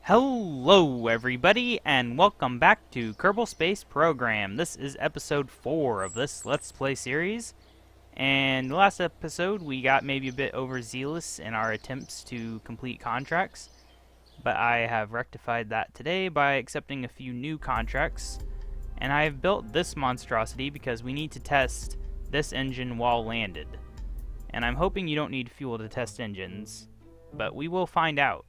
Hello everybody, and welcome back to Kerbal Space Program. This is episode 4 of this Let's Play series. And last episode we got maybe a bit overzealous in our attempts to complete contracts. But I have rectified that today by accepting a few new contracts. And I have built this monstrosity because we need to test this engine while landed. And I'm hoping you don't need fuel to test engines, but we will find out.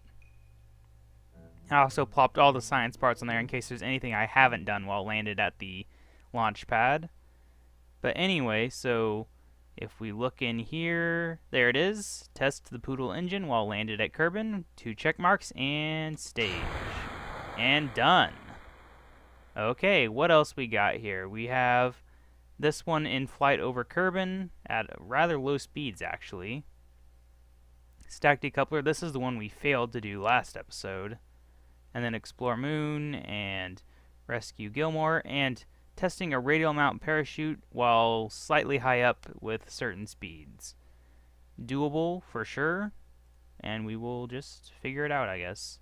I also plopped all the science parts on there in case there's anything I haven't done while landed at the launch pad. But anyway, so if we look in here, there it is. Test the Poodle engine while landed at Kerbin. 2 check marks and stage. And done. Okay, what else we got here? We have this one in flight over Kerbin at rather low speeds actually. Stack decoupler, this is the one we failed to do last episode. And then explore Moon and rescue Gilmore, and testing a radial mount parachute while slightly high up with certain speeds. Doable for sure, and we will just figure it out, I guess.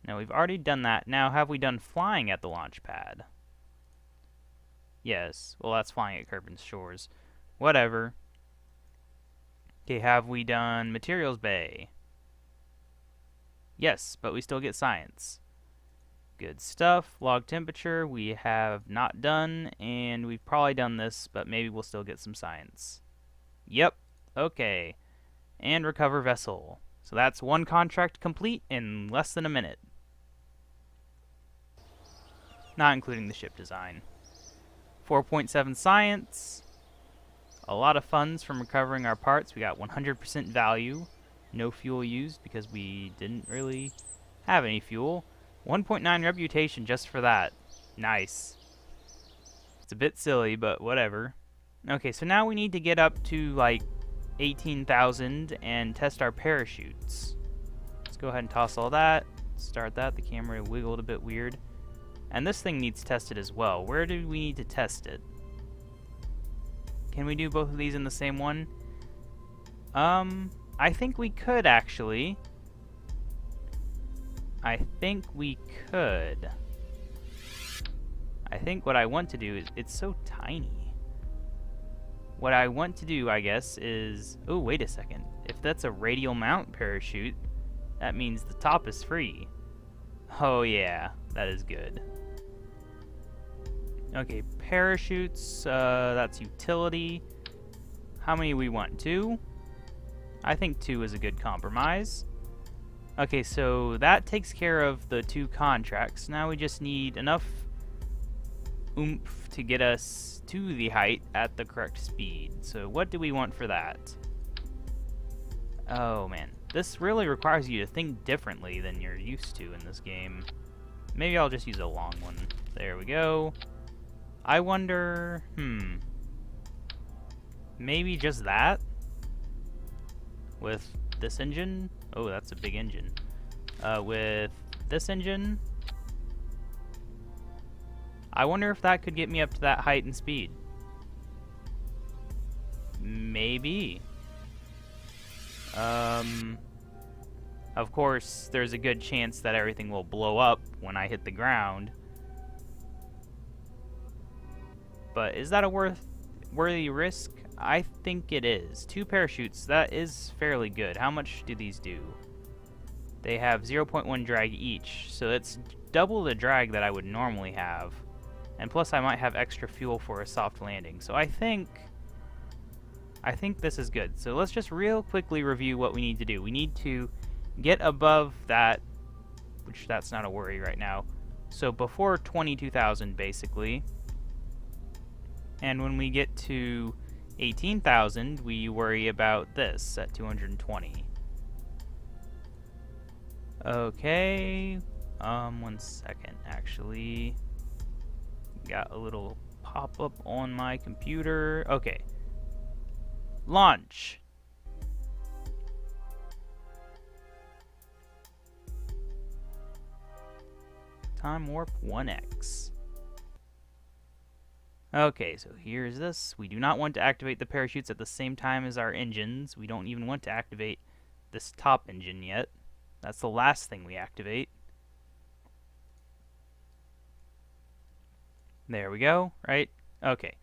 Now we've already done that. Now have we done flying at the launch pad? Yes. Well, that's flying at Kerbin's shores. Whatever. Okay, have we done materials bay? Yes, but we still get science. Good stuff. Log temperature we have not done, and we've probably done this, but maybe we'll still get some science. Yep. Okay. And recover vessel. So that's one contract complete in less than a minute. Not including the ship design. 4.7 science. A lot of funds from recovering our parts. We got 100% value. No fuel used because we didn't really have any fuel. 1.9 reputation just for that. Nice. It's a bit silly, but whatever. Okay, so now we need to get up to like 18,000 and test our parachutes. Let's go ahead and toss all that. Start that. The camera wiggled a bit weird. And this thing needs tested as well. Where do we need to test it? Can we do both of these in the same one? I think we could actually. I think we could. I think what I want to do is, it's so tiny. What I want to do, I guess, is, oh, wait a second. If that's a radial mount parachute, that means the top is free. Oh yeah, that is good. Okay, parachutes, that's utility. How many we want? 2? I think 2 is a good compromise. Okay, so that takes care of the 2 contracts. Now we just need enough oomph to get us to the height at the correct speed. So what do we want for that? Oh man, this really requires you to think differently than you're used to in this game. Maybe I'll just use a long one. There we go. I wonder, maybe just that? With this engine? Oh, that's a big engine. With this engine, I wonder if that could get me up to that height and speed. Maybe. Of course, there's a good chance that everything will blow up when I hit the ground. But is that a worthy risk? I think it is. 2 parachutes, that is fairly good. How much do these do? They have 0.1 drag each, so it's double the drag that I would normally have. And plus I might have extra fuel for a soft landing. So I think this is good. So let's just real quickly review what we need to do. We need to get above that, which that's not a worry right now. So before 22,000 basically. And when we get to 18,000, we worry about this at 220. Okay, 1 second, actually. Got a little pop-up on my computer. Okay. Launch. Time warp 1x. Okay, so here's this. We do not want to activate the parachutes at the same time as our engines. We don't even want to activate this top engine yet. That's the last thing we activate. There we go, right? Okay.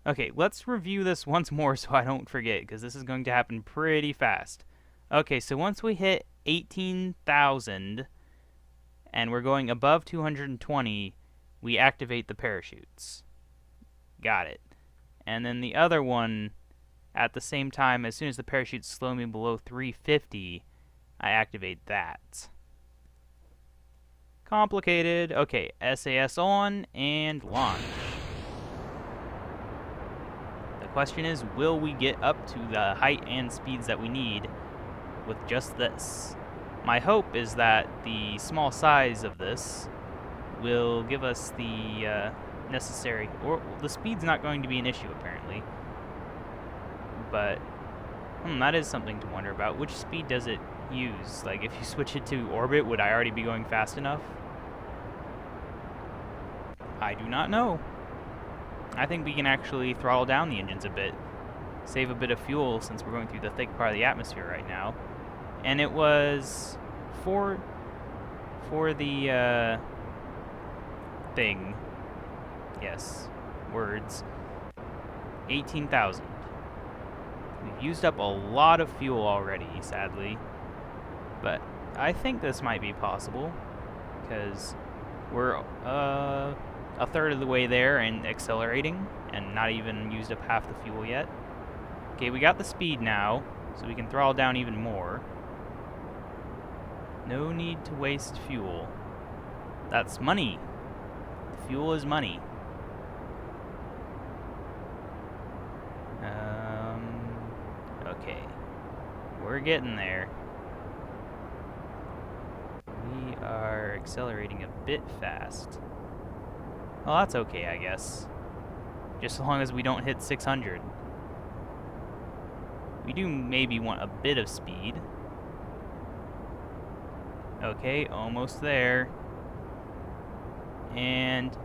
Okay, let's review this once more so I don't forget, because this is going to happen pretty fast. Okay, so once we hit 18,000 and we're going above 220, we activate the parachutes. Got it. And then the other one, at the same time, as soon as the parachutes slow me below 350, I activate that. Complicated. Okay, SAS on and launch. The question is, will we get up to the height and speeds that we need with just this? My hope is that the small size of this will give us the necessary, or the speed's not going to be an issue apparently, but that is something to wonder about. Which speed does it use? Like, if you switch it to orbit, would I already be going fast enough? I do not know. I think we can actually throttle down the engines a bit, save a bit of fuel since we're going through the thick part of the atmosphere right now. And it was for the thing. Yes, words. 18,000. We've used up a lot of fuel already, sadly. But I think this might be possible, because we're a third of the way there and accelerating, and not even used up half the fuel yet. Okay, we got the speed now, so we can throttle down even more. No need to waste fuel. That's money. Fuel is money. Okay. We're getting there. We are accelerating a bit fast. Well, that's okay, I guess. Just as long as we don't hit 600. We do maybe want a bit of speed. Okay, almost there. And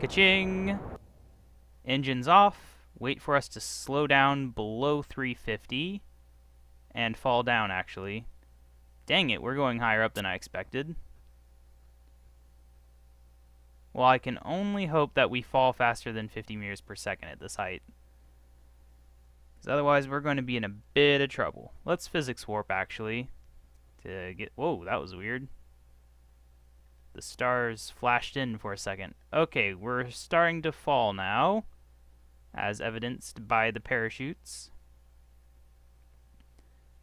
ka-ching! Engines off. Wait for us to slow down below 350 and fall down, actually. Dang it, we're going higher up than I expected. Well, I can only hope that we fall faster than 50 meters per second at this height, because otherwise we're going to be in a bit of trouble. Let's physics warp, actually, to get... Whoa, that was weird. The stars flashed in for a second. Okay, we're starting to fall now, as evidenced by the parachutes.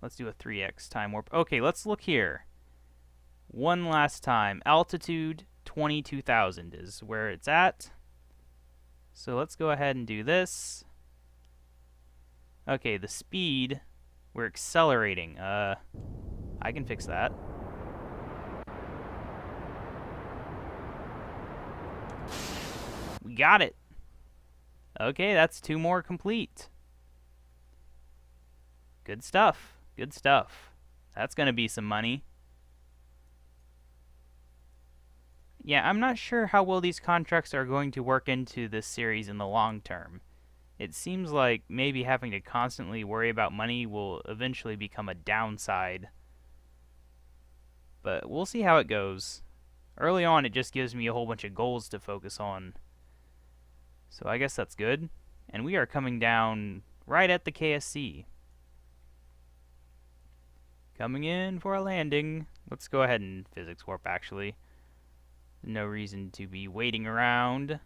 Let's do a 3x time warp. Okay, let's look here. One last time. Altitude 22,000 is where it's at. So let's go ahead and do this. Okay, the speed, we're accelerating. I can fix that. We got it. Okay, that's 2 more complete. Good stuff. Good stuff. That's going to be some money. Yeah, I'm not sure how well these contracts are going to work into this series in the long term. It seems like maybe having to constantly worry about money will eventually become a downside. But we'll see how it goes. Early on, it just gives me a whole bunch of goals to focus on. So I guess that's good. And we are coming down right at the KSC. Coming in for a landing. Let's go ahead and physics warp, actually. No reason to be waiting around.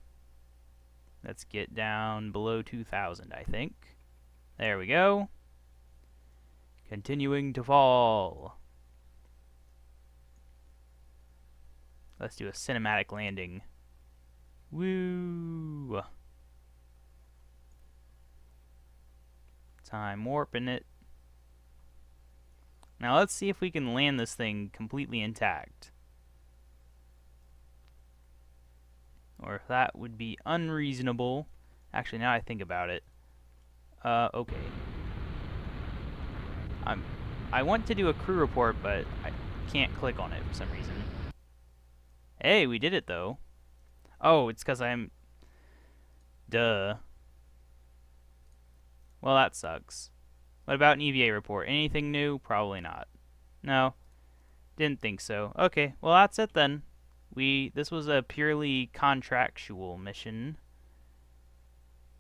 Let's get down below 2,000, I think. There we go. Continuing to fall. Let's do a cinematic landing. Woo! Time warping it. Now let's see if we can land this thing completely intact. Or if that would be unreasonable. Actually, now I think about it. Okay. I want to do a crew report, but I can't click on it for some reason. Hey, we did it though. Oh, it's because I'm... Duh. Well, that sucks. What about an EVA report? Anything new? Probably not. No. Didn't think so. Okay, well that's it then. This was a purely contractual mission.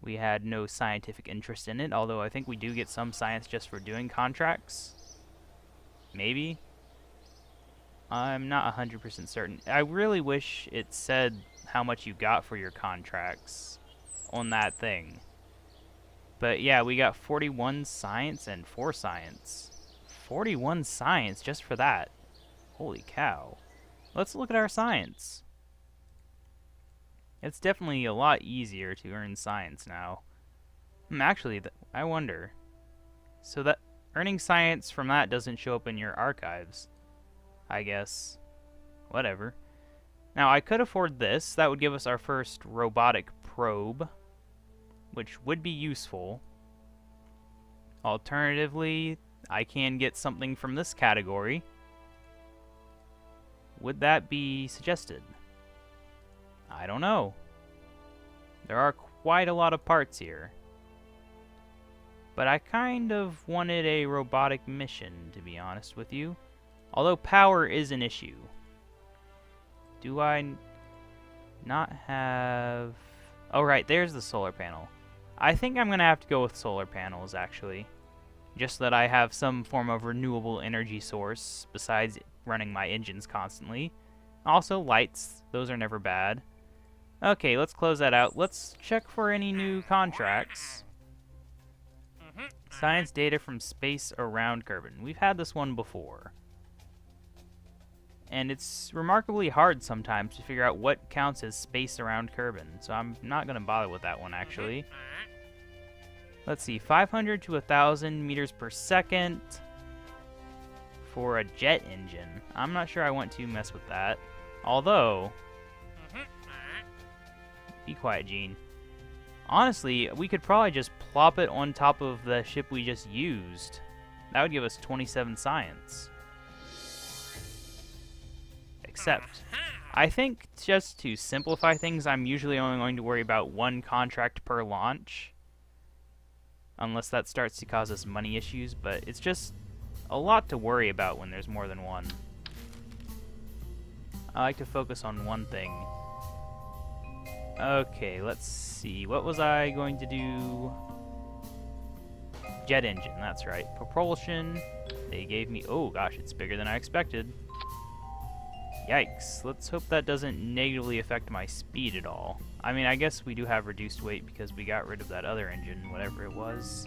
We had no scientific interest in it, although I think we do get some science just for doing contracts. Maybe. I'm not 100% certain. I really wish it said how much you got for your contracts on that thing. But yeah, we got 41 science and 4 science. 41 science just for that. Holy cow. Let's look at our science. It's definitely a lot easier to earn science now. Actually, I wonder. So that earning science from that doesn't show up in your archives, I guess. Whatever. Now, I could afford this. That would give us our first robotic probe, which would be useful. Alternatively, I can get something from this category. Would that be suggested? I don't know. There are quite a lot of parts here. But I kind of wanted a robotic mission, to be honest with you. Although power is an issue. Do I not have... Oh, right, there's the solar panel. I think I'm going to have to go with solar panels, actually. Just that I have some form of renewable energy source, besides running my engines constantly. Also, lights. Those are never bad. Okay, let's close that out. Let's check for any new contracts. Science data from space around Kerbal. We've had this one before. And it's remarkably hard sometimes to figure out what counts as space around Kerbal, so I'm not going to bother with that one, actually. Let's see, 500 to 1,000 meters per second for a jet engine. I'm not sure I want to mess with that. Although... Be quiet, Gene. Honestly, we could probably just plop it on top of the ship we just used. That would give us 27 science. Except, I think just to simplify things, I'm usually only going to worry about one contract per launch. Unless that starts to cause us money issues, but it's just a lot to worry about when there's more than one. I like to focus on one thing. Okay, let's see. What was I going to do? Jet engine, that's right. Propulsion. They gave me... Oh, gosh, it's bigger than I expected. Yikes. Let's hope that doesn't negatively affect my speed at all. I mean, I guess we do have reduced weight because we got rid of that other engine, whatever it was.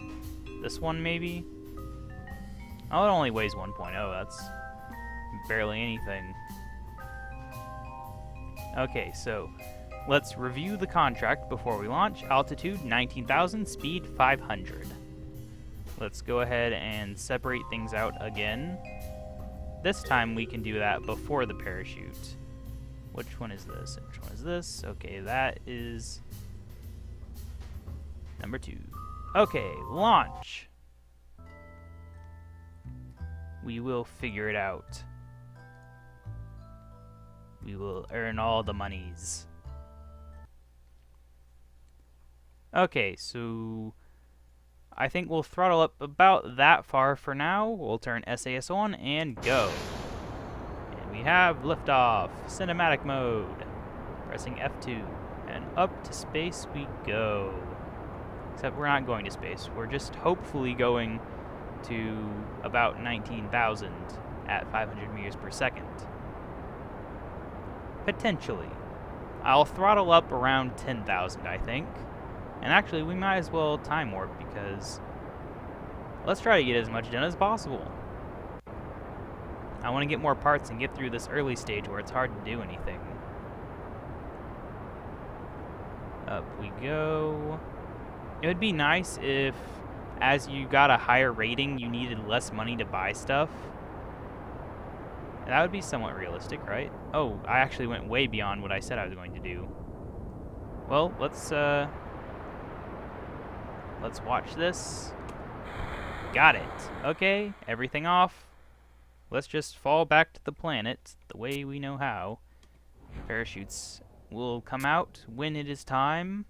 This one, maybe? Oh, it only weighs 1.0. That's barely anything. Okay, so... let's review the contract before we launch. Altitude 19,000, speed 500. Let's go ahead and separate things out again. This time we can do that before the parachute. Which one is this? Which one is this? Okay, that is number 2. Okay, launch. We will figure it out. We will earn all the monies. Okay, so I think we'll throttle up about that far for now. We'll turn SAS on and go. And we have liftoff, cinematic mode. Pressing F2, and up to space we go. Except we're not going to space. We're just hopefully going to about 19,000 at 500 meters per second. Potentially. I'll throttle up around 10,000, I think. And actually, we might as well time warp because let's try to get as much done as possible. I want to get more parts and get through this early stage where it's hard to do anything. Up we go. It would be nice if, as you got a higher rating, you needed less money to buy stuff. That would be somewhat realistic, right? Oh, I actually went way beyond what I said I was going to do. Well, let's watch this. Got it. Okay, everything off. Let's just fall back to the planet the way we know how. Parachutes will come out when it is time.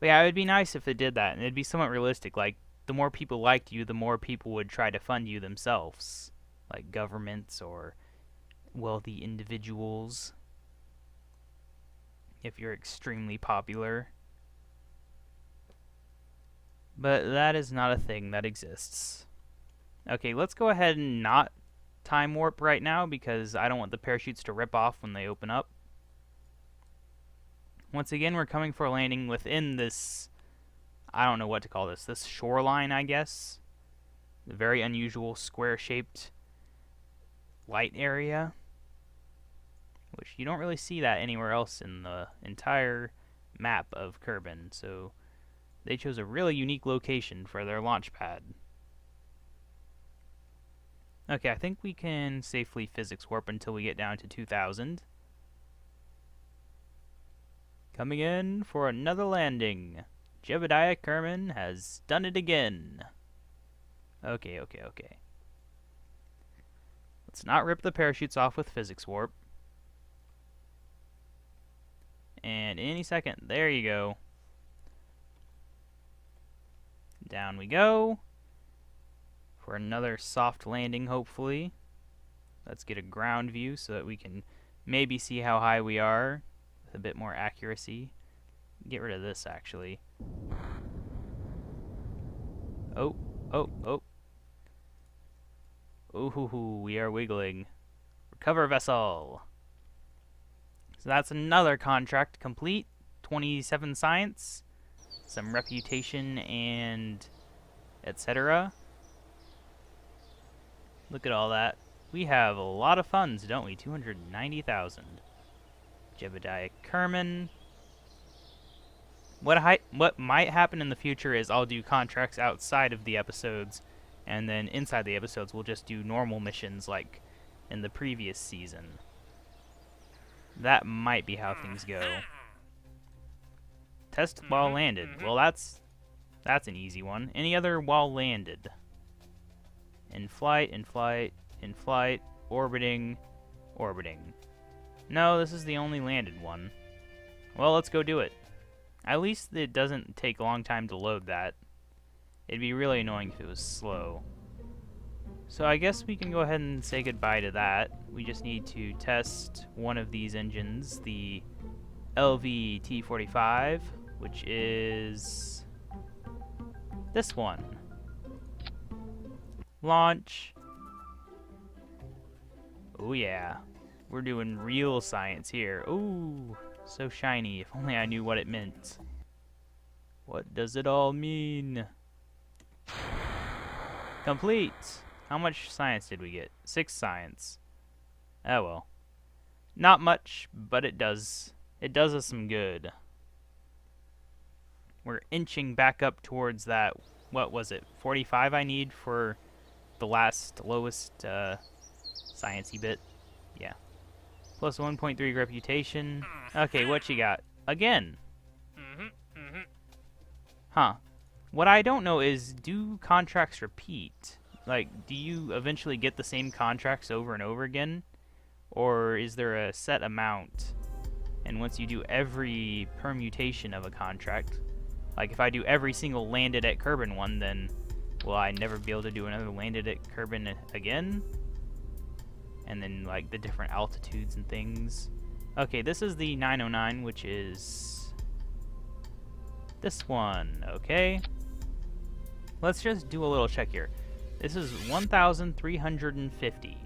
But yeah, it would be nice if it did that, and it'd be somewhat realistic. Like, the more people liked you, the more people would try to fund you themselves. Like governments or wealthy individuals if you're extremely popular. But that is not a thing that exists. Okay, let's go ahead and not time warp right now because I don't want the parachutes to rip off when they open up. Once again, we're coming for a landing within this, I don't know what to call this shoreline, I guess. The very unusual square-shaped light area, which you don't really see that anywhere else in the entire map of Kerbin, so they chose a really unique location for their launch pad. Okay, I think we can safely physics warp until we get down to 2000. Coming in for another landing. KaBob Kerman has done it again. Okay. Let's not rip the parachutes off with physics warp. And any second, there you go. Down we go. For another soft landing, hopefully. Let's get a ground view so that we can maybe see how high we are with a bit more accuracy. Get rid of this, actually. Oh. Ooh, we are wiggling. Recover vessel. So that's another contract complete. 27 science, some reputation, and etc. Look at all that. We have a lot of funds, don't we? 290,000. KaBob Kerman. What might happen in the future is I'll do contracts outside of the episodes, and then inside the episodes we'll just do normal missions like in the previous season. That might be how things go. Test while landed. Well, that's an easy one. Any other while landed? In flight, orbiting. No, this is the only landed one. Well, let's go do it. At least it doesn't take a long time to load that. It'd be really annoying if it was slow. So I guess we can go ahead and say goodbye to that. We just need to test one of these engines, the LV-T45, which is this one. Launch. Oh yeah, we're doing real science here. Ooh, so shiny. If only I knew what it meant. What does it all mean? Complete. How much science did we get? 6 science. Oh well. Not much, but it does us some good. We're inching back up towards that, what was it, 45 I need for the lowest sciencey bit. Yeah. Plus 1.3 reputation. Okay, what you got? Again. Huh. What I don't know is, do contracts repeat? Like, do you eventually get the same contracts over and over again? Or is there a set amount? And once you do every permutation of a contract, like if I do every single landed at Kerbin one, then will I never be able to do another landed at Kerbin again? And then like the different altitudes and things. Okay, this is the 909, which is this one. Okay. Let's just do a little check here. This is 1,350.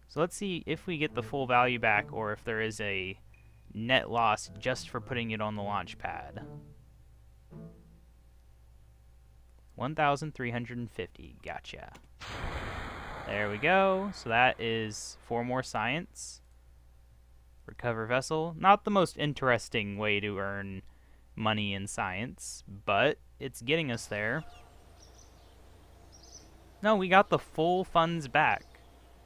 So let's see if we get the full value back or if there is a net loss just for putting it on the launch pad. 1,350. Gotcha. There we go. So that is 4 more science. Recover vessel. Not the most interesting way to earn money in science, but it's getting us there. No, we got the full funds back.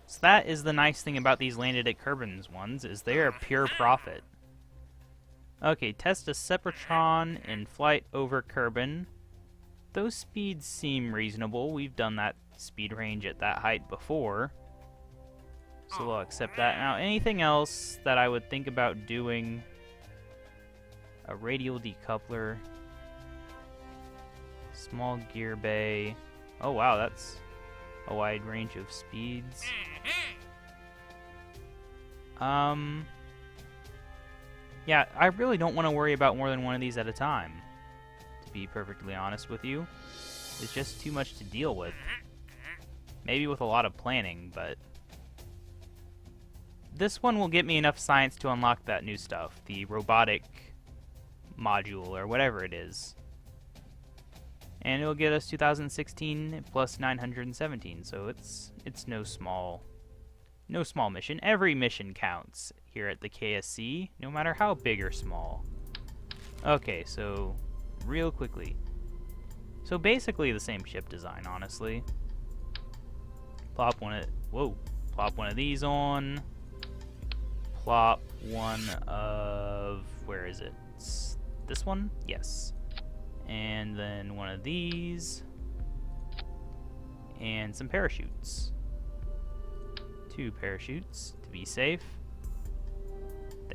So that is the nice thing about these landed at Kerbin's ones, is they are pure profit. Okay, test a Sepratron in flight over Kerbin. Those speeds seem reasonable. We've done that speed range at that height before. So we'll accept that. Now, anything else that I would think about doing? A radial decoupler. Small gear bay. Oh wow, that's a wide range of speeds. Yeah, I really don't want to worry about more than one of these at a time, to be perfectly honest with you. It's just too much to deal with. Maybe with a lot of planning, but this one will get me enough science to unlock that new stuff, the robotic module or whatever it is. And it'll get us 2016 plus 917, so it's no small mission. Every mission counts here at the KSC, no matter how big or small. Okay, so real quickly. So basically the same ship design, honestly. Plop one of these on. Plop one of, where is it? It's this one? Yes. And then one of these. And some parachutes. 2 parachutes to be safe.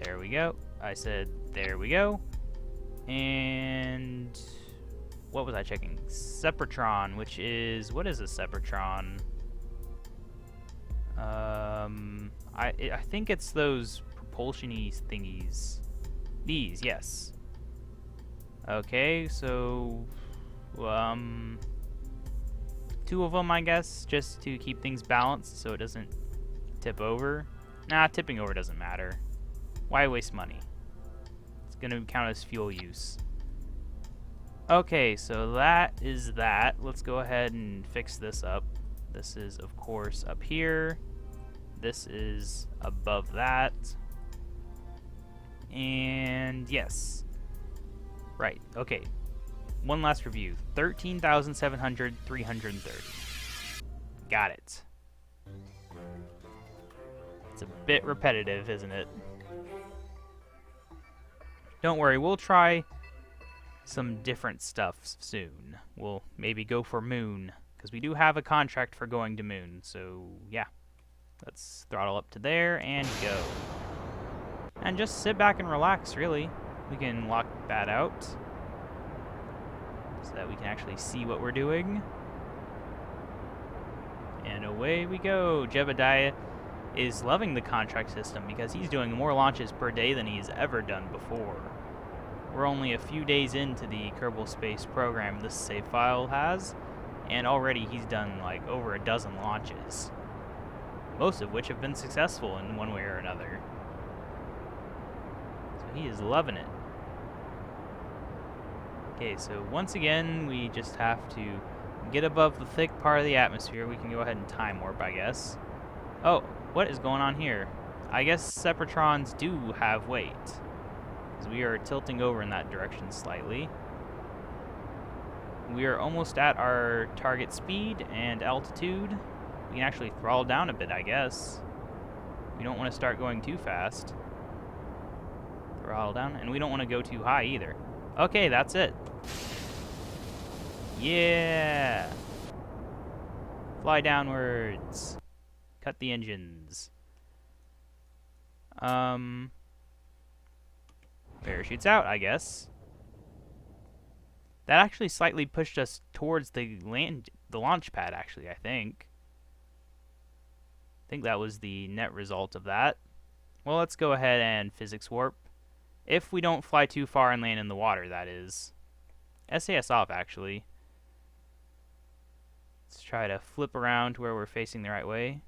There we go. I said there we go. And what was I checking? Sepratron, which is, what is a Sepratron? I think it's those propulsion-y thingies. These, yes. Okay, so 2 of them, I guess, just to keep things balanced so it doesn't tip over. Nah, tipping over doesn't matter. Why waste money? It's gonna count as fuel use. Okay, so that is that. Let's go ahead and fix this up. This is, of course, up here. This is above that. And yes. Right, okay. One last review. 13,700, Got it. It's a bit repetitive, isn't it? Don't worry, we'll try some different stuff soon. We'll maybe go for Moon, because we do have a contract for going to Moon, so yeah. Let's throttle up to there and go. And just sit back and relax, really. We can lock that out so that we can actually see what we're doing. And away we go. Jebediah is loving the contract system because he's doing more launches per day than he's ever done before. We're only a few days into the Kerbal Space Program this save file has, and already he's done like over a dozen launches. Most of which have been successful in one way or another. So he is loving it. Okay, so once again, we just have to get above the thick part of the atmosphere. We can go ahead and time warp, I guess. Oh, what is going on here? I guess Sepratrons do have weight, because we are tilting over in that direction slightly. We are almost at our target speed and altitude. We can actually throttle down a bit, I guess. We don't want to start going too fast. Throttle down, and we don't want to go too high either. Okay, that's it. Yeah! Fly downwards. Cut the engines. Parachutes out, I guess. That actually slightly pushed us towards the launch pad, actually, I think. I think that was the net result of that. Well, let's go ahead and physics warp. If we don't fly too far and land in the water, that is. SAS off, actually. Let's try to flip around to where we're facing the right way.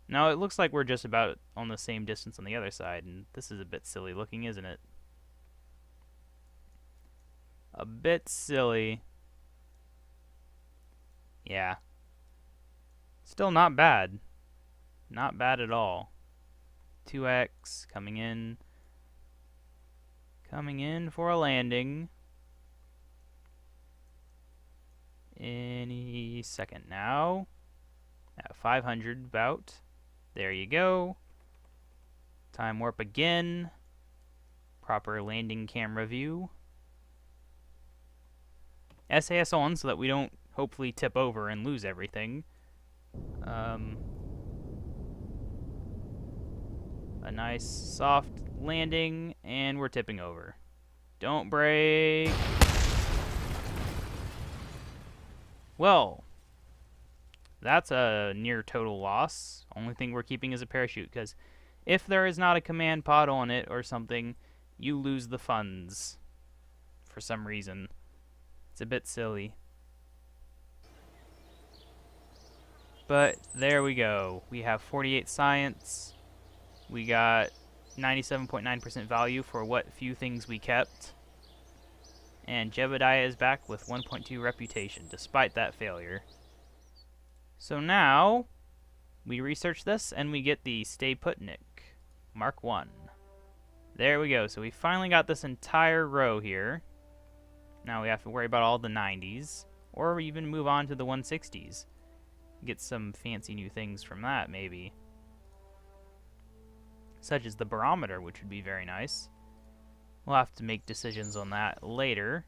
Now, it looks like we're just about on the same distance on the other side, and this is a bit silly looking, isn't it? A bit silly. Yeah. Still not bad. Not bad at all. 2x coming in. Coming in for a landing. Any second now. At 500 about. There you go. Time warp again. Proper landing camera view. SAS on so that we don't hopefully tip over and lose everything. A nice soft landing, and we're tipping over. Don't brake. Well, that's a near total loss. Only thing we're keeping is a parachute, because If there is not a command pod on it or something, you lose the funds for some reason. It's a bit silly. But there we go. We have 48 science. We got 97.9% value for what few things we kept. And Jebediah is back with 1.2 reputation, despite that failure. So now, we research this, and we get the Stay Put Nick, Mark 1. There we go. So we finally got this entire row here. Now we have to worry about all the 90s, or even move on to the 160s. Get some fancy new things from that, maybe. Such as the barometer, which would be very nice. We'll have to make decisions on that later.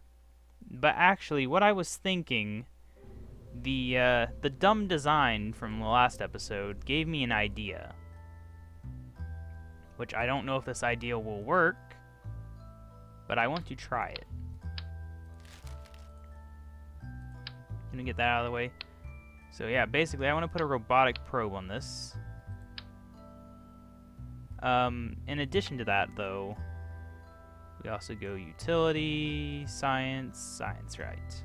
But actually, what I was thinking, the dumb design from the last episode gave me an idea. Which I don't know if this idea will work, but I want to try it. Gonna get that out of the way. So yeah, basically I want to put a robotic probe on this. In addition to that, though, we also go utility, science, science, right.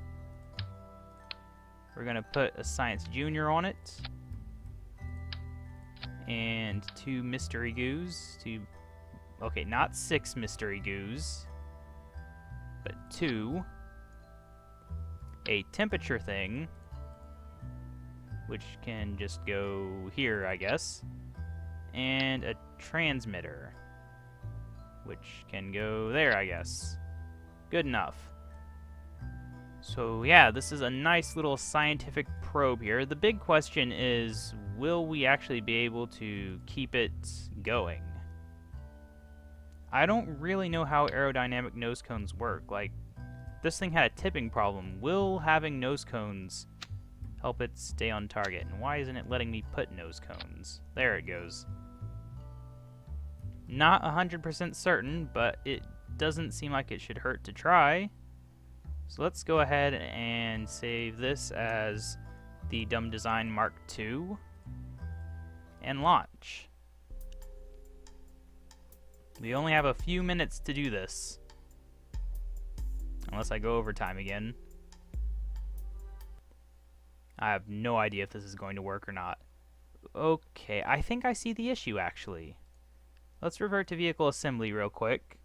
We're gonna put a science junior on it. And 2 mystery goos. Okay, not 6 mystery goos, but 2. A temperature thing, which can just go here, I guess. And a transmitter, which can go there, I guess. Good enough. So yeah, this is a nice little scientific probe here. The big question is, will we actually be able to keep it going? I don't really know how aerodynamic nose cones work. Like, this thing had a tipping problem. Will having nose cones help it stay on target? And why isn't it letting me put nose cones? There it goes. Not 100% certain, but it doesn't seem like it should hurt to try. So let's go ahead and save this as the Dumb Design Mark II and launch. We only have a few minutes to do this. Unless I go overtime again. I have no idea if this is going to work or not. Okay, I think I see the issue, actually. Let's revert to vehicle assembly real quick.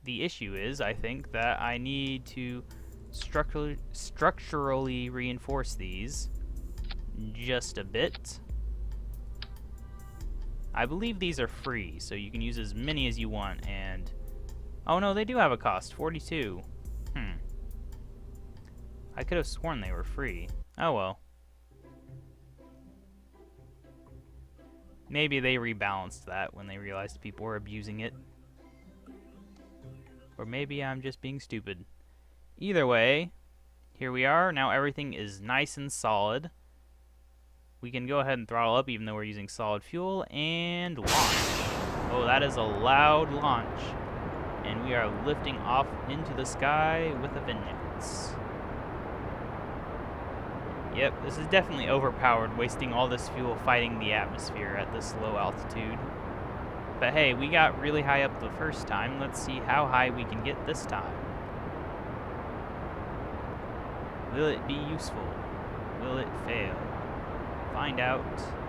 The issue is, I think, that I need to structurally reinforce these just a bit. I believe these are free, so you can use as many as you want, and... Oh no, they do have a cost, 42. I could have sworn they were free. Oh well. Maybe they rebalanced that when they realized people were abusing it. Or maybe I'm just being stupid. Either way, here we are. Now everything is nice and solid. We can go ahead and throttle up even though we're using solid fuel, and launch. Oh, that is a loud launch. And we are lifting off into the sky with a vengeance. Yep, this is definitely overpowered, wasting all this fuel fighting the atmosphere at this low altitude. But hey, we got really high up the first time. Let's see how high we can get this time. Will it be useful? Will it fail? Find out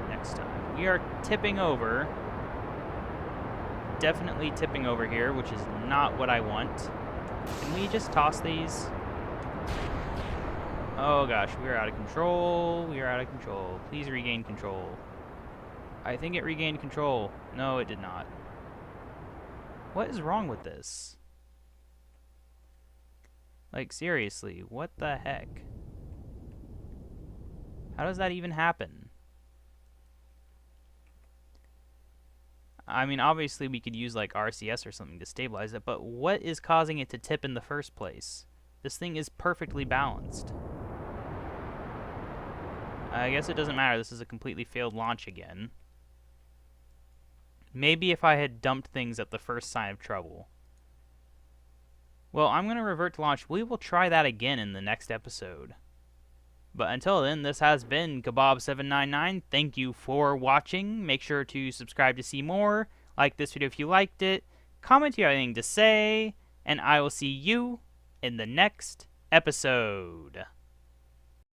next time. We are tipping over. Definitely tipping over here, which is not what I want. Can we just toss these? Oh gosh, we are out of control. We are out of control. Please regain control. I think it regained control. No, it did not. What is wrong with this? Like, seriously, what the heck? How does that even happen? I mean, obviously we could use like RCS or something to stabilize it, but what is causing it to tip in the first place? This thing is perfectly balanced. I guess it doesn't matter. This is a completely failed launch again. Maybe if I had dumped things at the first sign of trouble. Well, I'm going to revert to launch. We will try that again in the next episode. But until then, this has been KaBob799. Thank you for watching. Make sure to subscribe to see more. Like this video if you liked it. Comment if you have anything to say. And I will see you in the next episode.